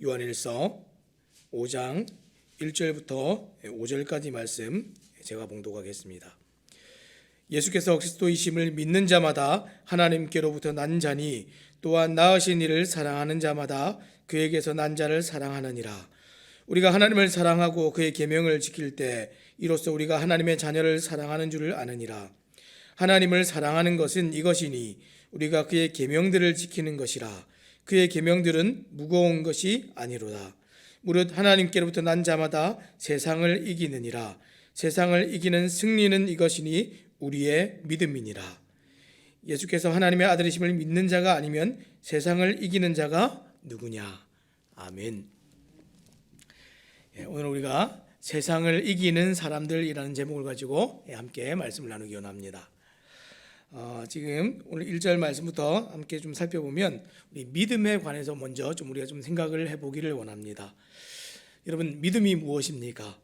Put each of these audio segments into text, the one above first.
요한일서 5장 1절부터 5절까지 말씀 제가 봉독하겠습니다. 예수께서 그리스도이심을 믿는 자마다 하나님께로부터 난 자니 또한 낳으신 이를 사랑하는 자마다 그에게서 난 자를 사랑하느니라. 우리가 하나님을 사랑하고 그의 계명을 지킬 때 이로써 우리가 하나님의 자녀를 사랑하는 줄을 아느니라. 하나님을 사랑하는 것은 이것이니 우리가 그의 계명들을 지키는 것이라. 그의 계명들은 무거운 것이 아니로다. 무릇 하나님께로부터 난 자마다 세상을 이기느니라. 세상을 이기는 승리는 이것이니 우리의 믿음이니라. 예수께서 하나님의 아들이심을 믿는 자가 아니면 세상을 이기는 자가 누구냐? 아멘. 오늘 우리가 세상을 이기는 사람들이라는 제목을 가지고 함께 말씀을 나누기 원합니다. 지금 오늘 1절 말씀부터 함께 좀 살펴보면 우리 믿음에 관해서 먼저 좀 우리가 좀 생각을 해보기를 원합니다. 여러분, 믿음이 무엇입니까?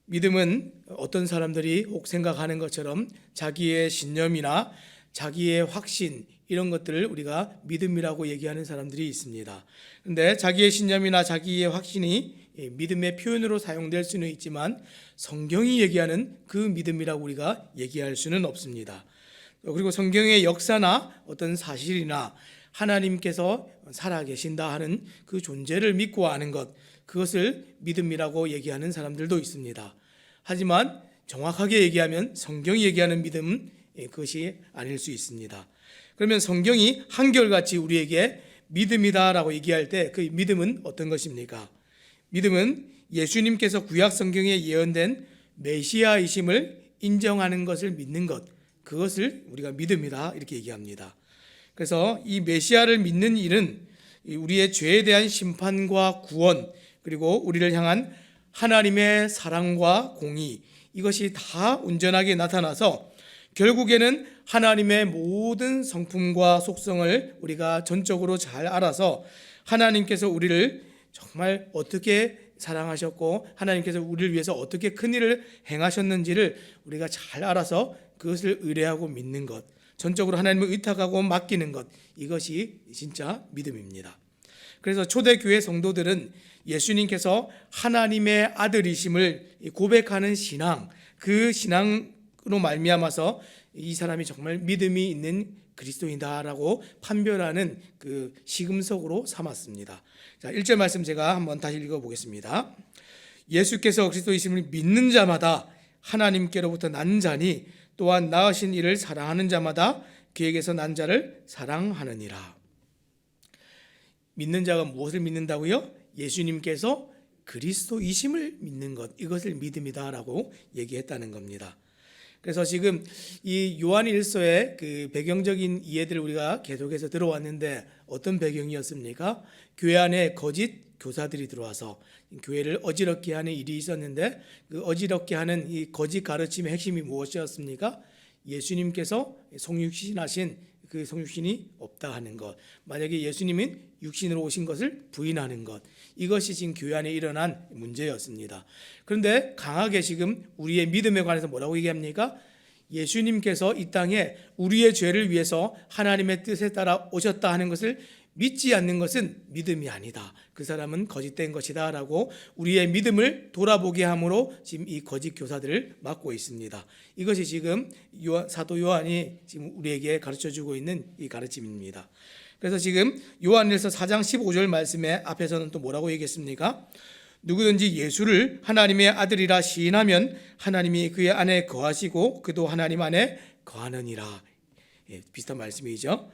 믿음은 어떤 사람들이 혹 생각하는 것처럼 자기의 신념이나 자기의 확신 이런 것들을 우리가 믿음이라고 얘기하는 사람들이 있습니다. 그런데 자기의 신념이나 자기의 확신이 믿음의 표현으로 사용될 수는 있지만 성경이 얘기하는 그 믿음이라고 우리가 얘기할 수는 없습니다. 그리고 성경의 역사나 어떤 사실이나 하나님께서 살아계신다 하는 그 존재를 믿고 아는 것, 그것을 믿음이라고 얘기하는 사람들도 있습니다. 하지만 정확하게 얘기하면 성경이 얘기하는 믿음은 그것이 아닐 수 있습니다. 그러면 성경이 한결같이 우리에게 믿음이다라고 얘기할 때 그 믿음은 어떤 것입니까? 믿음은 예수님께서 구약 성경에 예언된 메시아이심을 인정하는 것을 믿는 것, 그것을 우리가 믿음이다 이렇게 얘기합니다. 그래서 이 메시아를 믿는 일은 우리의 죄에 대한 심판과 구원, 그리고 우리를 향한 하나님의 사랑과 공의, 이것이 다 온전하게 나타나서 결국에는 하나님의 모든 성품과 속성을 우리가 전적으로 잘 알아서 하나님께서 우리를 정말 어떻게 사랑하셨고 하나님께서 우리를 위해서 어떻게 큰 일을 행하셨는지를 우리가 잘 알아서 그것을 의뢰하고 믿는 것, 전적으로 하나님을 의탁하고 맡기는 것, 이것이 진짜 믿음입니다. 그래서 초대교회 성도들은 예수님께서 하나님의 아들이심을 고백하는 신앙, 그 신앙으로 말미암아서 이 사람이 정말 믿음이 있는 그리스도인다라고 판별하는 그 시금석으로 삼았습니다. 자, 1절 말씀 제가 한번 다시 읽어보겠습니다. 예수께서 그리스도이심을 믿는 자마다 하나님께로부터 난 자니 또한 낳으신 이를 사랑하는 자마다 그에게서 난 자를 사랑하느니라. 믿는 자가 무엇을 믿는다고요? 예수님께서 그리스도이심을 믿는 것, 이것을 믿음이다라고 얘기했다는 겁니다. 그래서 지금 이 요한일서의 그 배경적인 이해들을 우리가 계속해서 들어왔는데 어떤 배경이었습니까? 교회 안에 거짓 교사들이 들어와서 교회를 어지럽게 하는 일이 있었는데 그 어지럽게 하는 이 거짓 가르침의 핵심이 무엇이었습니까? 예수님께서 성육신하신 그 성육신이 없다 하는 것, 만약에 예수님은 육신으로 오신 것을 부인하는 것, 이것이 지금 교회 안에 일어난 문제였습니다. 그런데 강하게 지금 우리의 믿음에 관해서 뭐라고 얘기합니까? 예수님께서 이 땅에 우리의 죄를 위해서 하나님의 뜻에 따라 오셨다 하는 것을 믿지 않는 것은 믿음이 아니다, 그 사람은 거짓된 것이다 라고 우리의 믿음을 돌아보게 함으로 지금 이 거짓 교사들을 막고 있습니다. 이것이 지금 사도 요한이 지금 우리에게 가르쳐주고 있는 이 가르침입니다. 그래서 지금 요한일서 4장 15절 말씀에 앞에서는 또 뭐라고 얘기했습니까? 누구든지 예수를 하나님의 아들이라 시인하면 하나님이 그의 안에 거하시고 그도 하나님 안에 거하느니라. 비슷한 말씀이죠.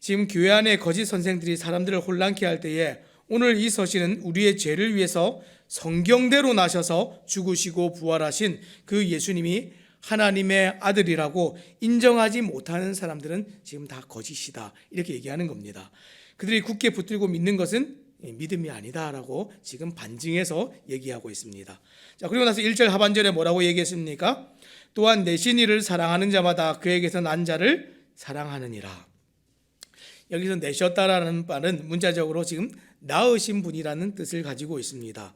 지금 교회 안에 거짓 선생들이 사람들을 혼란케 할 때에 오늘 이 서신은 우리의 죄를 위해서 성경대로 나셔서 죽으시고 부활하신 그 예수님이 하나님의 아들이라고 인정하지 못하는 사람들은 지금 다 거짓이다 이렇게 얘기하는 겁니다. 그들이 굳게 붙들고 믿는 것은 믿음이 아니다라고 지금 반증해서 얘기하고 있습니다. 자, 그리고 나서 1절 하반절에 뭐라고 얘기했습니까? 또한 내신 이를 사랑하는 자마다 그에게서 난 자를 사랑하느니라. 여기서 내셨다라는 말은 문자적으로 지금 낳으신 분이라는 뜻을 가지고 있습니다.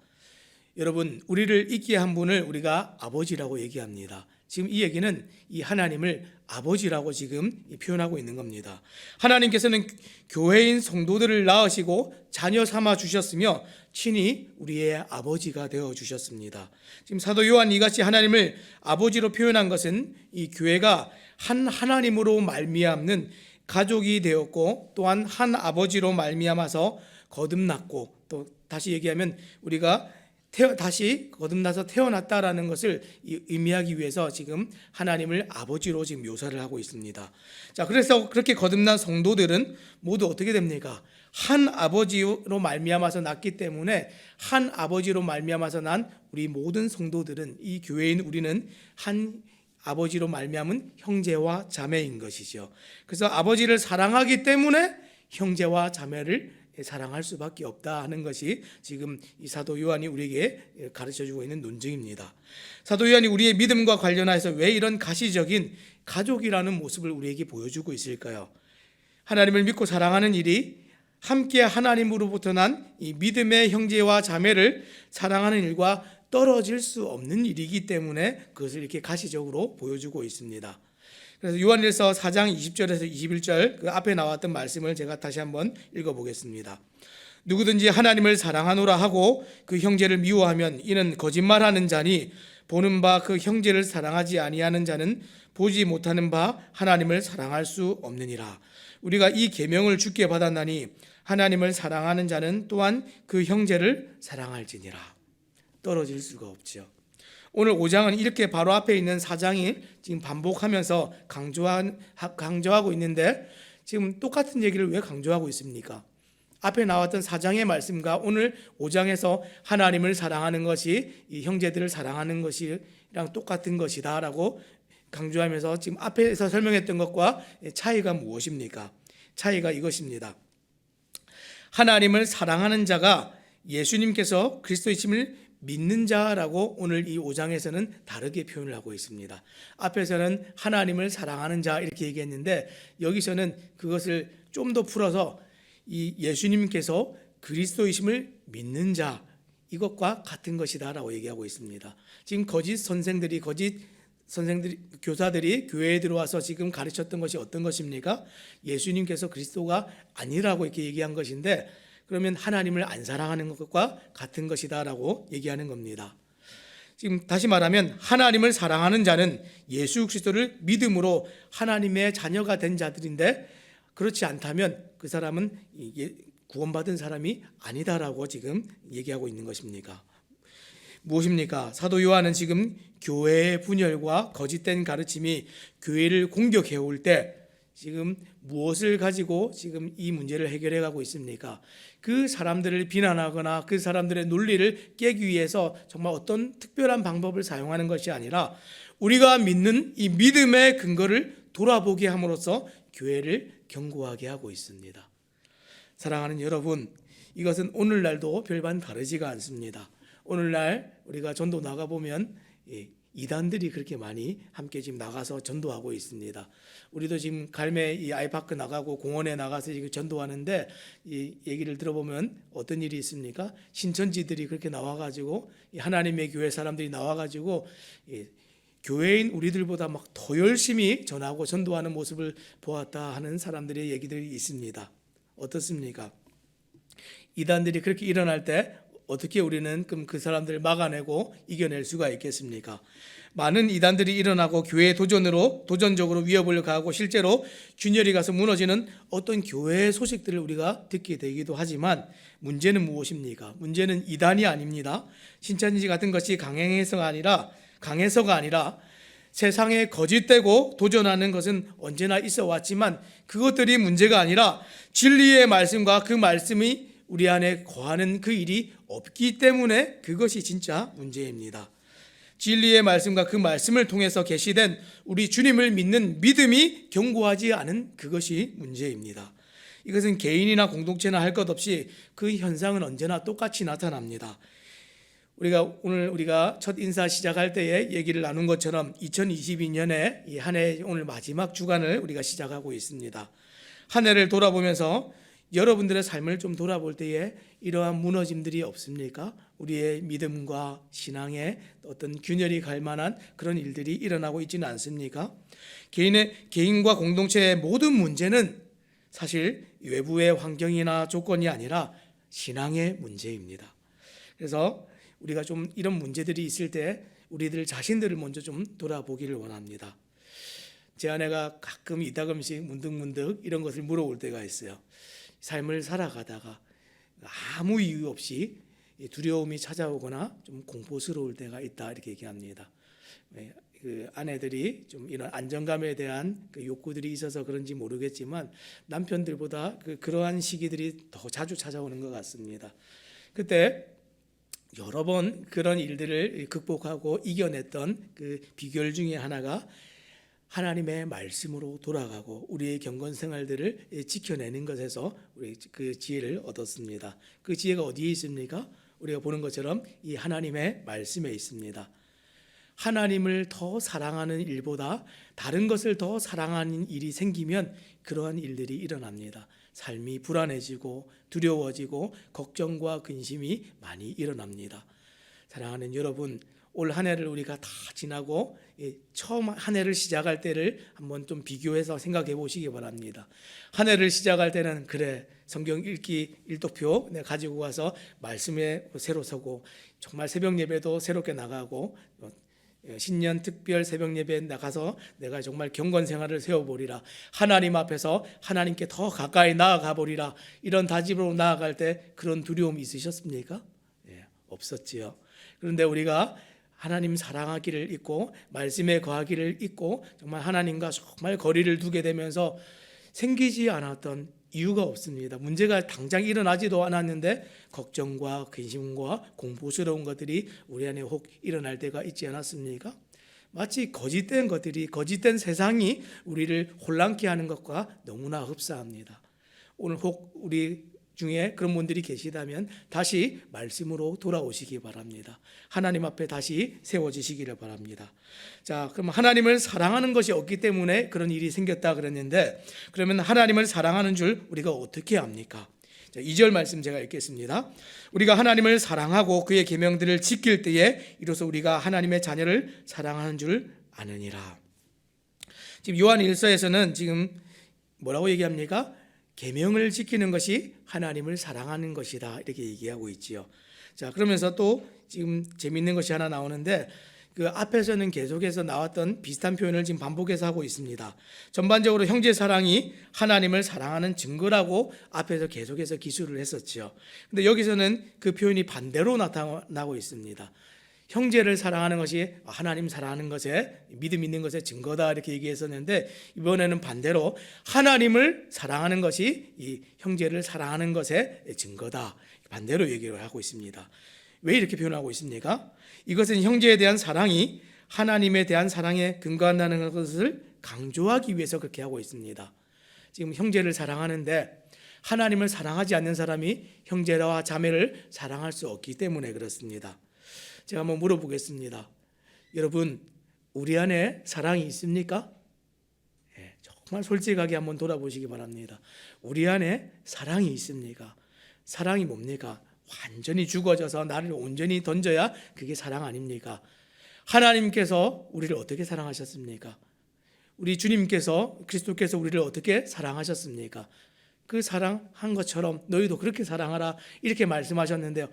여러분, 우리를 있게 한 분을 우리가 아버지라고 얘기합니다. 지금 이 얘기는 이 하나님을 아버지라고 지금 표현하고 있는 겁니다. 하나님께서는 교회인 성도들을 낳으시고 자녀 삼아 주셨으며 친히 우리의 아버지가 되어 주셨습니다. 지금 사도 요한이 이같이 하나님을 아버지로 표현한 것은 이 교회가 한 하나님으로 말미암는 가족이 되었고 또한 한 아버지로 말미암아서 거듭났고, 또 다시 얘기하면 우리가 다시 거듭나서 태어났다라는 것을 의미하기 위해서 지금 하나님을 아버지로 지금 묘사를 하고 있습니다. 자, 그래서 그렇게 거듭난 성도들은 모두 어떻게 됩니까? 한 아버지로 말미암아서 났기 때문에 한 아버지로 말미암아서 난 우리 모든 성도들은, 이 교회인 우리는 한 아버지로 말미암은 형제와 자매인 것이죠. 그래서 아버지를 사랑하기 때문에 형제와 자매를 사랑할 수밖에 없다 하는 것이 지금 이 사도 요한이 우리에게 가르쳐주고 있는 논증입니다. 사도 요한이 우리의 믿음과 관련해서 왜 이런 가시적인 가족이라는 모습을 우리에게 보여주고 있을까요? 하나님을 믿고 사랑하는 일이 함께 하나님으로부터 난 이 믿음의 형제와 자매를 사랑하는 일과 떨어질 수 없는 일이기 때문에 그것을 이렇게 가시적으로 보여주고 있습니다. 그래서 요한일서 4장 20절에서 21절 그 앞에 나왔던 말씀을 제가 다시 한번 읽어보겠습니다. 누구든지 하나님을 사랑하노라 하고 그 형제를 미워하면 이는 거짓말하는 자니 보는 바 그 형제를 사랑하지 아니하는 자는 보지 못하는 바 하나님을 사랑할 수 없느니라. 우리가 이 계명을 주께 받았나니 하나님을 사랑하는 자는 또한 그 형제를 사랑할지니라. 떨어질 수가 없죠. 오늘 5장은 이렇게 바로 앞에 있는 4장이 지금 반복하면서 강조하고 있는데, 지금 똑같은 얘기를 왜 강조하고 있습니까? 앞에 나왔던 4장의 말씀과 오늘 5장에서 하나님을 사랑하는 것이 이 형제들을 사랑하는 것이랑 똑같은 것이다 라고 강조하면서 지금 앞에서 설명했던 것과 차이가 무엇입니까? 차이가 이것입니다. 하나님을 사랑하는 자가 예수님께서 그리스도이심을 믿는 자라고 오늘 이 5장에서는 다르게 표현을 하고 있습니다. 앞에서는 하나님을 사랑하는 자 이렇게 얘기했는데, 여기서는 그것을 좀 더 풀어서 이 예수님께서 그리스도이심을 믿는 자, 이것과 같은 것이다라고 얘기하고 있습니다. 지금 거짓 선생들이 교사들이 교회에 들어와서 지금 가르쳤던 것이 어떤 것입니까? 예수님께서 그리스도가 아니라고 이렇게 얘기한 것인데, 그러면 하나님을 안 사랑하는 것과 같은 것이다라고 얘기하는 겁니다. 지금 다시 말하면 하나님을 사랑하는 자는 예수 그리스도를 믿음으로 하나님의 자녀가 된 자들인데, 그렇지 않다면 그 사람은 구원받은 사람이 아니다라고 지금 얘기하고 있는 것입니까? 무엇입니까? 사도 요한은 지금 교회의 분열과 거짓된 가르침이 교회를 공격해 올 때 지금 무엇을 가지고 지금 이 문제를 해결해 가고 있습니까? 그 사람들을 비난하거나 그 사람들의 논리를 깨기 위해서 정말 어떤 특별한 방법을 사용하는 것이 아니라 우리가 믿는 이 믿음의 근거를 돌아보게 함으로써 교회를 견고하게 하고 있습니다. 사랑하는 여러분, 이것은 오늘날도 별반 다르지가 않습니다. 오늘날 우리가 전도 나가보면 이단들이 그렇게 많이 함께 지금 나가서 전도하고 있습니다. 우리도 지금 갈매 이 아이파크 나가고 공원에 나가서 지금 전도하는데, 이 얘기를 들어보면 어떤 일이 있습니까? 신천지들이 그렇게 나와가지고 하나님의 교회 사람들이 나와가지고 교회인 우리들보다 막 더 열심히 전하고 전도하는 모습을 보았다 하는 사람들의 얘기들이 있습니다. 어떻습니까? 이단들이 그렇게 일어날 때 어떻게 우리는 그럼 그 사람들을 막아내고 이겨낼 수가 있겠습니까? 많은 이단들이 일어나고 교회의 도전적으로 위협을 가하고 실제로 균열이 가서 무너지는 어떤 교회의 소식들을 우리가 듣게 되기도 하지만, 문제는 무엇입니까? 문제는 이단이 아닙니다. 신천지 같은 것이 강해서가 아니라 세상에 거짓되고 도전하는 것은 언제나 있어 왔지만, 그것들이 문제가 아니라 진리의 말씀과 그 말씀이 우리 안에 거하는 그 일이 없기 때문에 그것이 진짜 문제입니다. 진리의 말씀과 그 말씀을 통해서 계시된 우리 주님을 믿는 믿음이 견고하지 않은 그것이 문제입니다. 이것은 개인이나 공동체나 할 것 없이 그 현상은 언제나 똑같이 나타납니다. 우리가 첫 인사 시작할 때에 얘기를 나눈 것처럼 2022년에 이 한 해 오늘 마지막 주간을 우리가 시작하고 있습니다. 한 해를 돌아보면서 여러분들의 삶을 좀 돌아볼 때에 이러한 무너짐들이 없습니까? 우리의 믿음과 신앙에 어떤 균열이 갈 만한 그런 일들이 일어나고 있지는 않습니까? 개인과 공동체의 모든 문제는 사실 외부의 환경이나 조건이 아니라 신앙의 문제입니다. 그래서 우리가 좀 이런 문제들이 있을 때 우리들 자신들을 먼저 좀 돌아보기를 원합니다. 제 아내가 가끔 이따금씩 문득문득 이런 것을 물어볼 때가 있어요. 삶을 살아가다가 아무 이유 없이 두려움이 찾아오거나 좀 공포스러울 때가 있다, 이렇게 얘기합니다. 그 아내들이 좀 이런 안정감에 대한 그 욕구들이 있어서 그런지 모르겠지만 남편들보다 그러한 시기들이 더 자주 찾아오는 것 같습니다. 그때 여러 번 그런 일들을 극복하고 이겨냈던 그 비결 중에 하나가 하나님의 말씀으로 돌아가고 우리의 경건 생활들을 지켜내는 것에서 우리 그 지혜를 얻었습니다. 그 지혜가 어디에 있습니까? 우리가 보는 것처럼 이 하나님의 말씀에 있습니다. 하나님을 더 사랑하는 일보다 다른 것을 더 사랑하는 일이 생기면 그러한 일들이 일어납니다. 삶이 불안해지고 두려워지고 걱정과 근심이 많이 일어납니다. 사랑하는 여러분, 올 한 해를 우리가 다 지나고 처음 한 해를 시작할 때를 한번 좀 비교해서 생각해 보시기 바랍니다. 한 해를 시작할 때는 그래, 성경 읽기 일독표 내가 가지고 가서 말씀에 새로 서고 정말 새벽 예배도 새롭게 나가고 신년 특별 새벽 예배에 나가서 내가 정말 경건 생활을 세워보리라, 하나님 앞에서 하나님께 더 가까이 나아가 보리라, 이런 다짐으로 나아갈 때 그런 두려움이 있으셨습니까? 없었지요. 그런데 우리가 하나님 사랑하기를 잊고 말씀에 거하기를 잊고 정말 하나님과 정말 거리를 두게 되면서 생기지 않았던 이유가 없습니다. 문제가 당장 일어나지도 않았는데 걱정과 근심과 공포스러운 것들이 우리 안에 혹 일어날 때가 있지 않았습니까? 마치 거짓된 것들이, 거짓된 세상이 우리를 혼란케 하는 것과 너무나 흡사합니다. 오늘 혹 우리 중에 그런 분들이 계시다면 다시 말씀으로 돌아오시기 바랍니다. 하나님 앞에 다시 세워지시기를 바랍니다. 자, 그럼 하나님을 사랑하는 것이 없기 때문에 그런 일이 생겼다 그랬는데, 그러면 하나님을 사랑하는 줄 우리가 어떻게 압니까? 자, 2절 말씀 제가 읽겠습니다. 우리가 하나님을 사랑하고 그의 계명들을 지킬 때에 이로써 우리가 하나님의 자녀를 사랑하는 줄 아느니라. 지금 요한 1서에서는 지금 뭐라고 얘기합니까? 계명을 지키는 것이 하나님을 사랑하는 것이다, 이렇게 얘기하고 있지요. 자, 그러면서 또 지금 재미있는 것이 하나 나오는데, 그 앞에서는 계속해서 나왔던 비슷한 표현을 지금 반복해서 하고 있습니다. 전반적으로 형제 사랑이 하나님을 사랑하는 증거라고 앞에서 계속해서 기술을 했었죠. 근데 여기서는 그 표현이 반대로 나타나고 있습니다. 형제를 사랑하는 것이 하나님 사랑하는 것에, 믿음 있는 것의 증거다, 이렇게 얘기했었는데 이번에는 반대로 하나님을 사랑하는 것이 이 형제를 사랑하는 것의 증거다, 반대로 얘기를 하고 있습니다. 왜 이렇게 표현하고 있습니까? 이것은 형제에 대한 사랑이 하나님에 대한 사랑에 근거한다는 것을 강조하기 위해서 그렇게 하고 있습니다. 지금 형제를 사랑하는데 하나님을 사랑하지 않는 사람이 형제와 자매를 사랑할 수 없기 때문에 그렇습니다. 제가 한번 물어보겠습니다. 여러분, 우리 안에 사랑이 있습니까? 정말 솔직하게 한번 돌아보시기 바랍니다. 우리 안에 사랑이 있습니까? 사랑이 뭡니까? 완전히 죽어져서 나를 온전히 던져야 그게 사랑 아닙니까? 하나님께서 우리를 어떻게 사랑하셨습니까? 우리 주님께서, 그리스도께서 우리를 어떻게 사랑하셨습니까? 그 사랑한 것처럼 너희도 그렇게 사랑하라, 이렇게 말씀하셨는데요,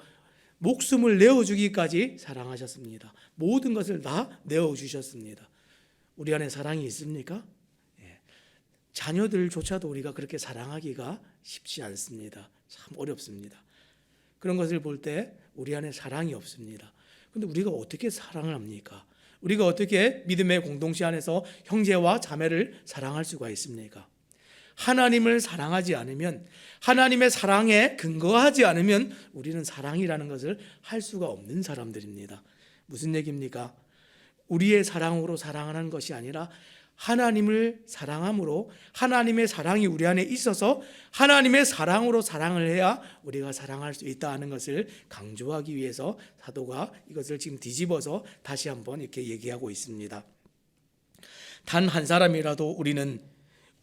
목숨을 내어주기까지 사랑하셨습니다. 모든 것을 다 내어주셨습니다. 우리 안에 사랑이 있습니까? 자녀들조차도 우리가 그렇게 사랑하기가 쉽지 않습니다. 참 어렵습니다. 그런 것을 볼 때 우리 안에 사랑이 없습니다. 그런데 우리가 어떻게 사랑을 합니까? 우리가 어떻게 믿음의 공동체 안에서 형제와 자매를 사랑할 수가 있습니까? 하나님을 사랑하지 않으면, 하나님의 사랑에 근거하지 않으면 우리는 사랑이라는 것을 할 수가 없는 사람들입니다. 무슨 얘기입니까? 우리의 사랑으로 사랑하는 것이 아니라 하나님을 사랑함으로, 하나님의 사랑이 우리 안에 있어서 하나님의 사랑으로 사랑을 해야 우리가 사랑할 수 있다 하는 것을 강조하기 위해서 사도가 이것을 지금 뒤집어서 다시 한번 이렇게 얘기하고 있습니다. 단 한 사람이라도 우리는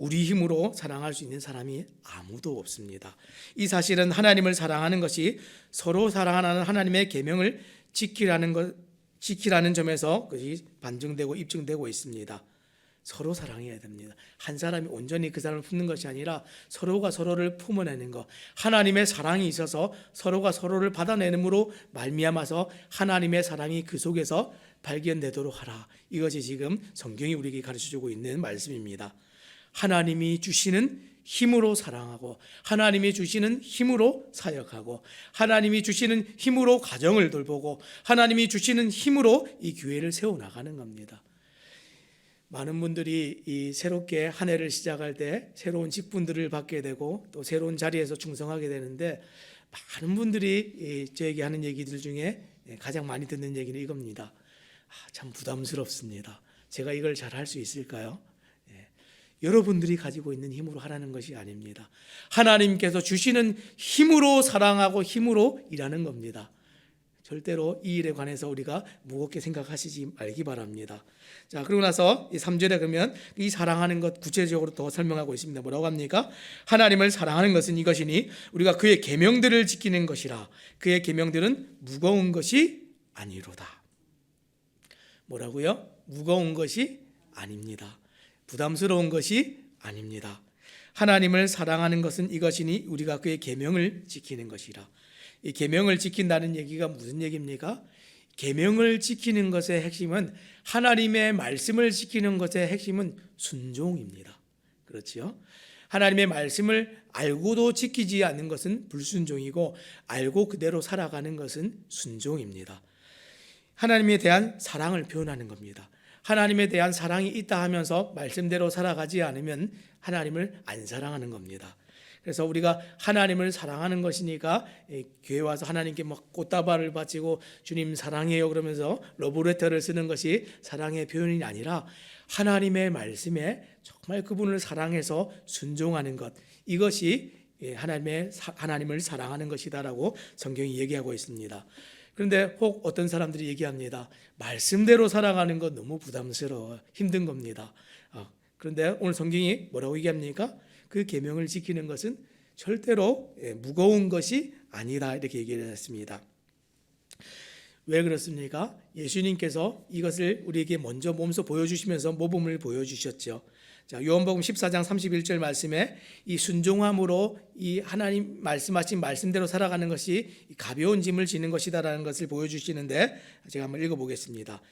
우리 힘으로 사랑할 수 있는 사람이 아무도 없습니다. 이 사실은 하나님을 사랑하는 것이 서로 사랑하는 하나님의 계명을 지키라는 점에서 그것이 반증되고 입증되고 있습니다. 서로 사랑해야 됩니다. 한 사람이 온전히 그 사람을 품는 것이 아니라 서로가 서로를 품어내는 것, 하나님의 사랑이 있어서 서로가 서로를 받아내므로 말미암아서 하나님의 사랑이 그 속에서 발견되도록 하라. 이것이 지금 성경이 우리에게 가르쳐주고 있는 말씀입니다. 하나님이 주시는 힘으로 사랑하고, 하나님이 주시는 힘으로 사역하고, 하나님이 주시는 힘으로 가정을 돌보고, 하나님이 주시는 힘으로 이 교회를 세워나가는 겁니다. 많은 분들이 이 새롭게 한 해를 시작할 때 새로운 직분들을 받게 되고 또 새로운 자리에서 충성하게 되는데, 많은 분들이 저에게 하는 얘기들 중에 가장 많이 듣는 얘기는 이겁니다. 참 부담스럽습니다. 제가 이걸 잘 할 수 있을까요? 여러분들이 가지고 있는 힘으로 하라는 것이 아닙니다. 하나님께서 주시는 힘으로 사랑하고 힘으로 일하는 겁니다. 절대로 이 일에 관해서 우리가 무겁게 생각하시지 말기 바랍니다. 자, 그러고 나서 3절에 그러면 이 사랑하는 것 구체적으로 더 설명하고 있습니다. 뭐라고 합니까? 하나님을 사랑하는 것은 이것이니 우리가 그의 계명들을 지키는 것이라. 그의 계명들은 무거운 것이 아니로다. 뭐라고요? 무거운 것이 아닙니다. 부담스러운 것이 아닙니다. 하나님을 사랑하는 것은 이것이니 우리가 그의 계명을 지키는 것이라. 이 계명을 지킨다는 얘기가 무슨 얘기입니까? 계명을 지키는 것의 핵심은, 하나님의 말씀을 지키는 것의 핵심은 순종입니다. 그렇지요? 하나님의 말씀을 알고도 지키지 않는 것은 불순종이고, 알고 그대로 살아가는 것은 순종입니다. 하나님에 대한 사랑을 표현하는 겁니다. 하나님에 대한 사랑이 있다 하면서 말씀대로 살아가지 않으면 하나님을 안 사랑하는 겁니다. 그래서 우리가 하나님을 사랑하는 것이니까 교회 와서 하나님께 막 꽃다발을 바치고 주님 사랑해요 그러면서 러브레터를 쓰는 것이 사랑의 표현이 아니라, 하나님의 말씀에 정말 그분을 사랑해서 순종하는 것, 이것이 하나님을 사랑하는 것이다라고 성경이 얘기하고 있습니다. 그런데 혹 어떤 사람들이 얘기합니다. 말씀대로 살아가는 건 너무 부담스러워, 힘든 겁니다. 그런데 오늘 성경이 뭐라고 얘기합니까? 그 계명을 지키는 것은 절대로 무거운 것이 아니다, 이렇게 얘기를 했습니다. 왜 그렇습니까? 예수님께서 이것을 우리에게 먼저 몸소 보여주시면서 모범을 보여주셨죠. 자, 요한복음 14장 31절 말씀에 이 순종함으로 이 하나님 말씀하신 말씀대로 살아가는 것이 가벼운 짐을 지는 것이다라는 것을 보여주시는데, 제가 한번 읽어보겠습니다.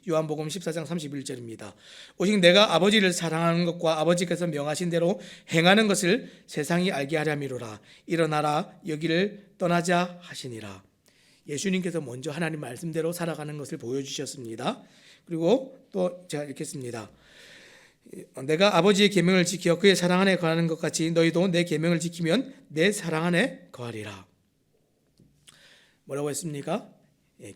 요한복음 14장 31절입니다. 오직 내가 아버지를 사랑하는 것과 아버지께서 명하신 대로 행하는 것을 세상이 알게 하려미로라. 일어나라, 여기를 떠나자 하시니라. 예수님께서 먼저 하나님 말씀대로 살아가는 것을 보여주셨습니다. 그리고 또 제가 읽겠습니다. 내가 아버지의 계명을 지켜 그의 사랑 안에 거하는 것 같이 너희도 내 계명을 지키면 내 사랑 안에 거하리라. 뭐라고 했습니까?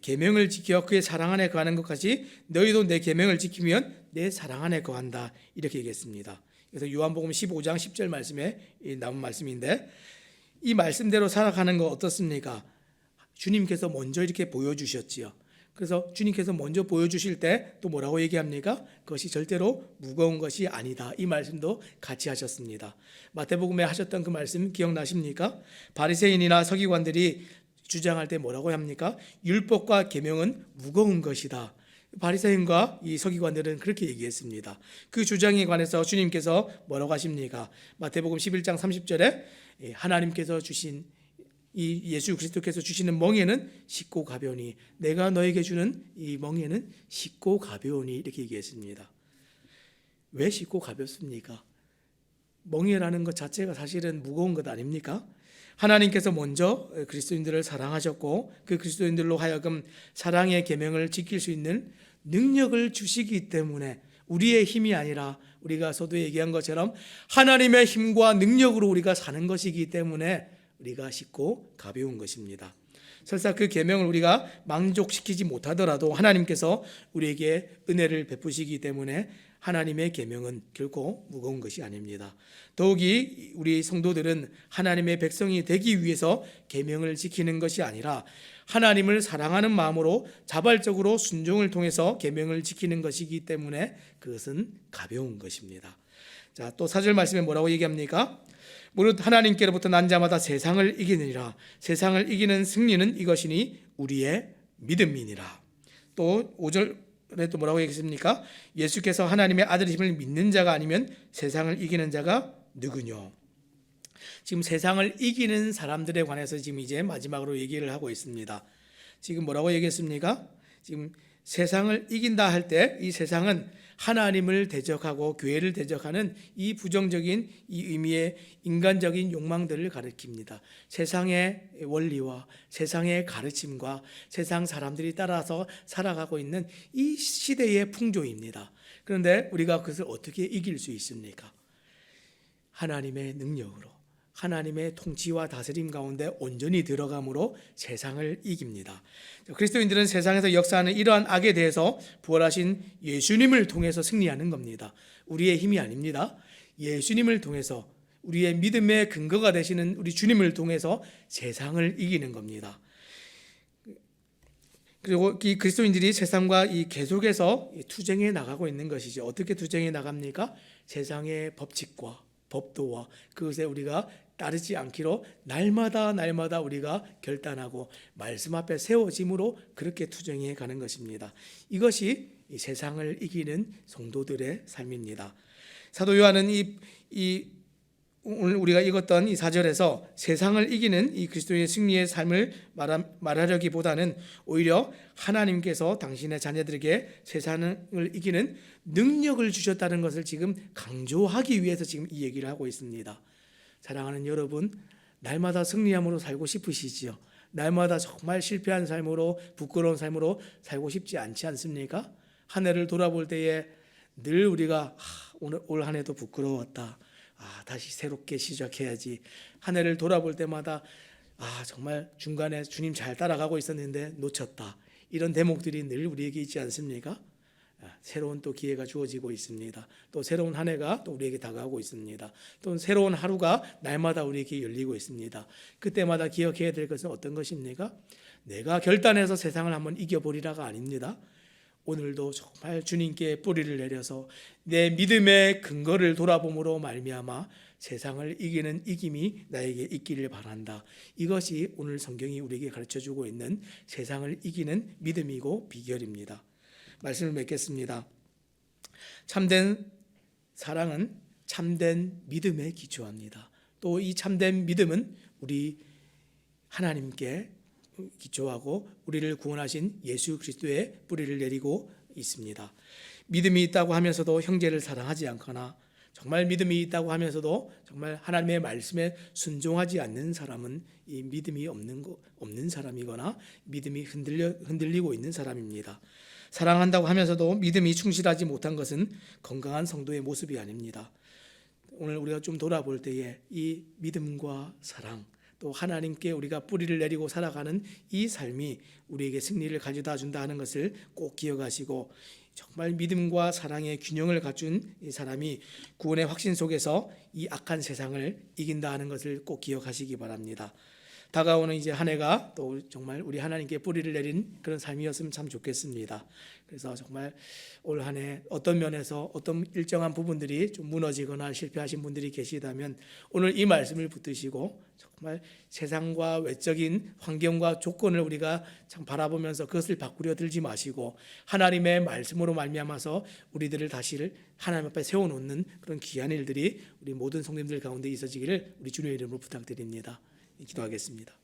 계명을 지켜 그의 사랑 안에 거하는 것 같이 너희도 내 계명을 지키면 내 사랑 안에 거한다, 이렇게 얘기했습니다. 그래서 요한복음 15장 10절 말씀에 나온 말씀인데, 이 말씀대로 살아가는 거 어떻습니까? 주님께서 먼저 이렇게 보여주셨지요. 그래서 주님께서 먼저 보여주실 때 또 뭐라고 얘기합니까? 그것이 절대로 무거운 것이 아니다, 이 말씀도 같이 하셨습니다. 마태복음에 하셨던 그 말씀 기억나십니까? 바리새인이나 서기관들이 주장할 때 뭐라고 합니까? 율법과 계명은 무거운 것이다. 바리새인과 이 서기관들은 그렇게 얘기했습니다. 그 주장에 관해서 주님께서 뭐라고 하십니까? 마태복음 11장 30절에 하나님께서 주신 이 예수 그리스도께서 주시는 멍에는 쉽고 가벼우니, 내가 너에게 주는 이 멍에는 쉽고 가벼우니, 이렇게 얘기했습니다. 왜 쉽고 가볍습니까? 멍에라는 것 자체가 사실은 무거운 것 아닙니까? 하나님께서 먼저 그리스도인들을 사랑하셨고 그 그리스도인들로 하여금 사랑의 계명을 지킬 수 있는 능력을 주시기 때문에, 우리의 힘이 아니라 우리가 서두에 얘기한 것처럼 하나님의 힘과 능력으로 우리가 사는 것이기 때문에 우리가 쉽고 가벼운 것입니다. 설사 그 계명을 우리가 만족시키지 못하더라도 하나님께서 우리에게 은혜를 베푸시기 때문에 하나님의 계명은 결코 무거운 것이 아닙니다. 더욱이 우리 성도들은 하나님의 백성이 되기 위해서 계명을 지키는 것이 아니라 하나님을 사랑하는 마음으로 자발적으로 순종을 통해서 계명을 지키는 것이기 때문에 그것은 가벼운 것입니다. 자, 또 4절 말씀에 뭐라고 얘기합니까? 무릇 하나님께로부터 난 자마다 세상을 이기느니라. 세상을 이기는 승리는 이것이니 우리의 믿음이니라. 또 5절에 또 뭐라고 얘기했습니까? 예수께서 하나님의 아들이심을 믿는 자가 아니면 세상을 이기는 자가 누구뇨? 지금 세상을 이기는 사람들에 관해서 지금 이제 마지막으로 얘기를 하고 있습니다. 지금 뭐라고 얘기했습니까? 지금 세상을 이긴다 할 때 이 세상은 하나님을 대적하고 교회를 대적하는 이 부정적인 이 의미의 인간적인 욕망들을 가리킵니다. 세상의 원리와 세상의 가르침과 세상 사람들이 따라서 살아가고 있는 이 시대의 풍조입니다. 그런데 우리가 그것을 어떻게 이길 수 있습니까? 하나님의 능력으로, 하나님의 통치와 다스림 가운데 온전히 들어감으로 세상을 이깁니다. 그리스도인들은 세상에서 역사하는 이러한 악에 대해서 부활하신 예수님을 통해서 승리하는 겁니다. 우리의 힘이 아닙니다. 예수님을 통해서, 우리의 믿음의 근거가 되시는 우리 주님을 통해서 세상을 이기는 겁니다. 그리고 이 그리스도인들이 세상과 이 계속해서 투쟁해 나가고 있는 것이죠. 어떻게 투쟁해 나갑니까? 세상의 법칙과 법도와 그것에 우리가 따르지 않기로 날마다 우리가 결단하고 말씀 앞에 세워짐으로 그렇게 투쟁해 가는 것입니다. 이것이 이 세상을 이기는 성도들의 삶입니다. 사도 요한은 오늘 우리가 읽었던 이 4절에서 세상을 이기는 이 그리스도의 승리의 삶을 말하려기보다는 오히려 하나님께서 당신의 자녀들에게 세상을 이기는 능력을 주셨다는 것을 지금 강조하기 위해서 지금 이 얘기를 하고 있습니다. 사랑하는 여러분, 날마다 승리함으로 살고 싶으시지요? 날마다 정말 실패한 삶으로, 부끄러운 삶으로 살고 싶지 않지 않습니까? 한 해를 돌아볼 때에 늘 우리가 올 한 해도 부끄러웠다. 다시 새롭게 시작해야지. 한 해를 돌아볼 때마다 정말 중간에 주님 잘 따라가고 있었는데 놓쳤다. 이런 대목들이 늘 우리에게 있지 않습니까? 새로운 또 기회가 주어지고 있습니다. 또 새로운 한 해가 또 우리에게 다가오고 있습니다. 또 새로운 하루가 날마다 우리에게 열리고 있습니다. 그때마다 기억해야 될 것은 어떤 것입니까? 내가 결단해서 세상을 한번 이겨보리라가 아닙니다. 오늘도 정말 주님께 뿌리를 내려서 내 믿음의 근거를 돌아봄으로 말미암아 세상을 이기는 이김이 나에게 있기를 바란다. 이것이 오늘 성경이 우리에게 가르쳐주고 있는 세상을 이기는 믿음이고 비결입니다. 말씀을 맺겠습니다. 참된 사랑은 참된 믿음에 기초합니다. 또 이 참된 믿음은 우리 하나님께 기초하고 우리를 구원하신 예수 그리스도의 뿌리를 내리고 있습니다. 믿음이 있다고 하면서도 형제를 사랑하지 않거나 정말 믿음이 있다고 하면서도 정말 하나님의 말씀에 순종하지 않는 사람은 이 믿음이 없는 사람이거나 믿음이 흔들리고 있는 사람입니다. 사랑한다고 하면서도 믿음이 충실하지 못한 것은 건강한 성도의 모습이 아닙니다. 오늘 우리가 좀 돌아볼 때에 이 믿음과 사랑, 또 하나님께 우리가 뿌리를 내리고 살아가는 이 삶이 우리에게 승리를 가져다 준다 하는 것을 꼭 기억하시고, 정말 믿음과 사랑의 균형을 갖춘 이 사람이 구원의 확신 속에서 이 악한 세상을 이긴다 하는 것을 꼭 기억하시기 바랍니다. 다가오는 이제 한 해가 또 정말 우리 하나님께 뿌리를 내린 그런 삶이었으면 참 좋겠습니다. 그래서 정말 올 한 해 어떤 면에서 어떤 일정한 부분들이 좀 무너지거나 실패하신 분들이 계시다면 오늘 이 말씀을 붙드시고 정말 세상과 외적인 환경과 조건을 우리가 참 바라보면서 그것을 바꾸려 들지 마시고 하나님의 말씀으로 말미암아서 우리들을 다시 하나님 앞에 세워놓는 그런 귀한 일들이 우리 모든 성도님들 가운데 있어지기를 우리 주님의 이름으로 부탁드립니다. 기도하겠습니다.